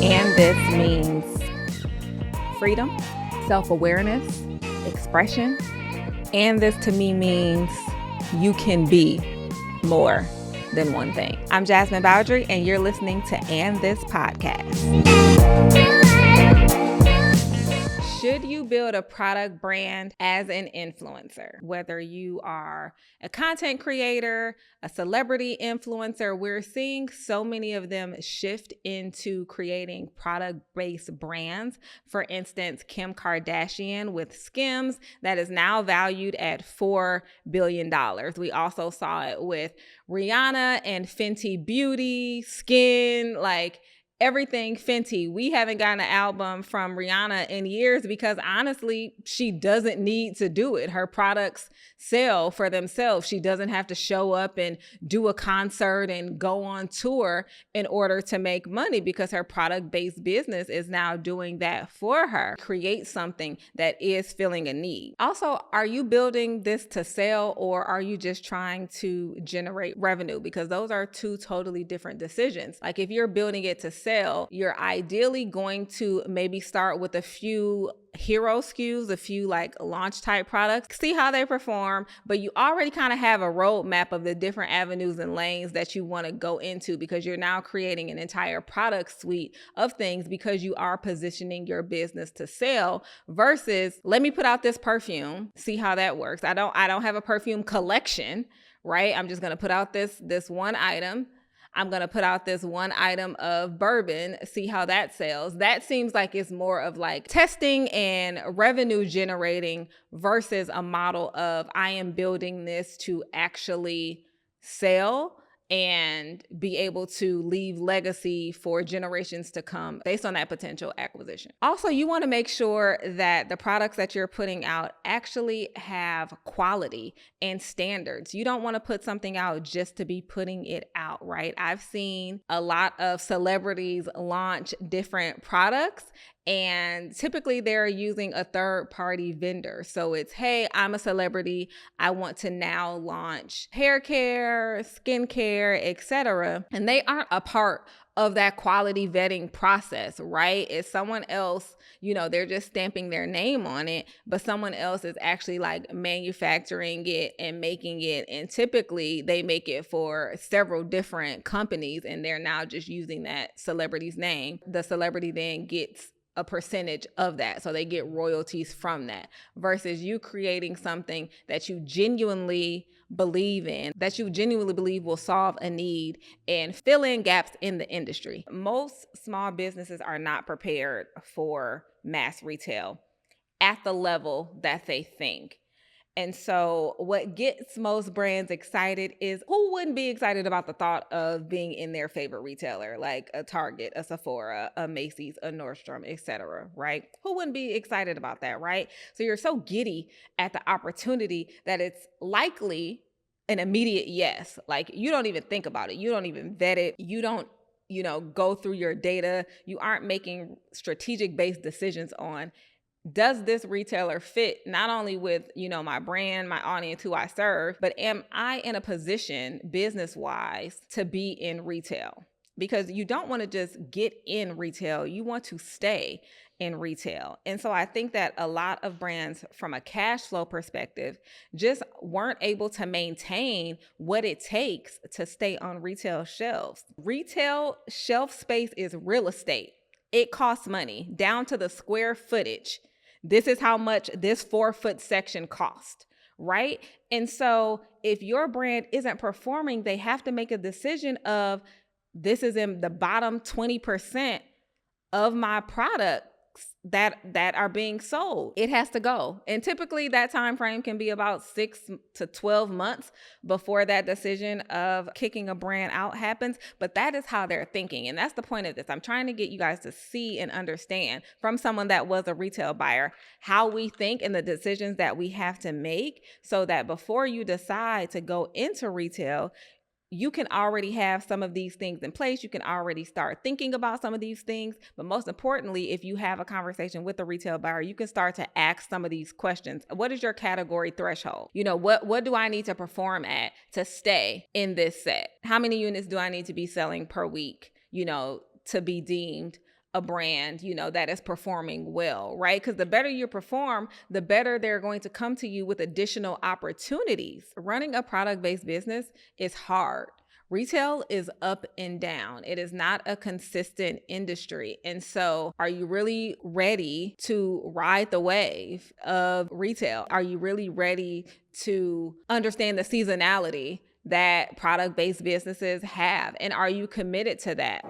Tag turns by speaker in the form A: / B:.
A: And this means freedom, self-awareness, expression. And this to me means you can be more than one thing. I'm Jasmene Bowdry, and you're listening to And This Podcast. Should you build a product brand as an influencer? Whether you are a content creator, a celebrity influencer, we're seeing so many of them shift into creating product-based brands. For instance, Kim Kardashian with Skims that is now valued at $4 billion. We also saw it with Rihanna and Fenty Beauty, Skin, everything Fenty. We haven't gotten an album from Rihanna in years because honestly, she doesn't need to do it. Her products sell for themselves. She doesn't have to show up and do a concert and go on tour in order to make money because her product-based business is now doing that for her. Create something that is filling a need. Also, are you building this to sell or are you just trying to generate revenue? Because those are two totally different decisions. Like if you're building it to sell, you're ideally going to maybe start with a few hero SKUs, a few launch type products, see how they perform, but you already kind of have a roadmap of the different avenues and lanes that you want to go into because you're now creating an entire product suite of things because you are positioning your business to sell versus let me put out this perfume, see how that works. I don't have a perfume collection, right? I'm just going to put out this one item. I'm going to put out this one item of bourbon, see how that sells. That seems like it's more of testing and revenue generating versus a model of I am building this to actually sell and be able to leave legacy for generations to come based on that potential acquisition. Also, you want to make sure that the products that you're putting out actually have quality and standards. You don't want to put something out just to be putting it out, right? I've seen a lot of celebrities launch different products and typically they're using a third-party vendor. So it's, hey, I'm a celebrity. I want to now launch hair care, skincare, etc. And they aren't a part of that quality vetting process, right? It's someone else, they're just stamping their name on it, but someone else is actually manufacturing it and making it. And typically they make it for several different companies and they're now just using that celebrity's name. The celebrity then gets a percentage of that. So they get royalties from that versus you creating something that you genuinely believe in, that you genuinely believe will solve a need and fill in gaps in the industry. Most small businesses are not prepared for mass retail at the level that they think. And so what gets most brands excited is who wouldn't be excited about the thought of being in their favorite retailer, like a Target, a Sephora, a Macy's, a Nordstrom, etc., right? Who wouldn't be excited about that, right? So you're so giddy at the opportunity that it's likely an immediate yes. You don't even think about it. You don't even vet it. You don't go through your data. You aren't making strategic based decisions on, does this retailer fit not only with, my brand, my audience, who I serve, but am I in a position business-wise to be in retail? Because you don't want to just get in retail. You want to stay in retail. And so I think that a lot of brands from a cash flow perspective just weren't able to maintain what it takes to stay on retail shelves. Retail shelf space is real estate. It costs money down to the square footage. This is how much this 4-foot section cost, right? And so if your brand isn't performing, they have to make a decision of this is in the bottom 20% of my products that are being sold. It has to go. And typically that time frame can be about 6 to 12 months before that decision of kicking a brand out happens. But that is how they're thinking. And that's the point of this. I'm trying to get you guys to see and understand from someone that was a retail buyer how we think and the decisions that we have to make so that before you decide to go into retail, you can already have some of these things in place. You can already start thinking about some of these things. But most importantly, if you have a conversation with a retail buyer, you can start to ask some of these questions. What is your category threshold? What do I need to perform at to stay in this set? How many units do I need to be selling per week, to be deemed a brand, that is performing well, right? Because the better you perform, the better they're going to come to you with additional opportunities. Running a product-based business is hard. Retail is up and down. It is not a consistent industry. And so are you really ready to ride the wave of retail? Are you really ready to understand the seasonality that product-based businesses have? And are you committed to that?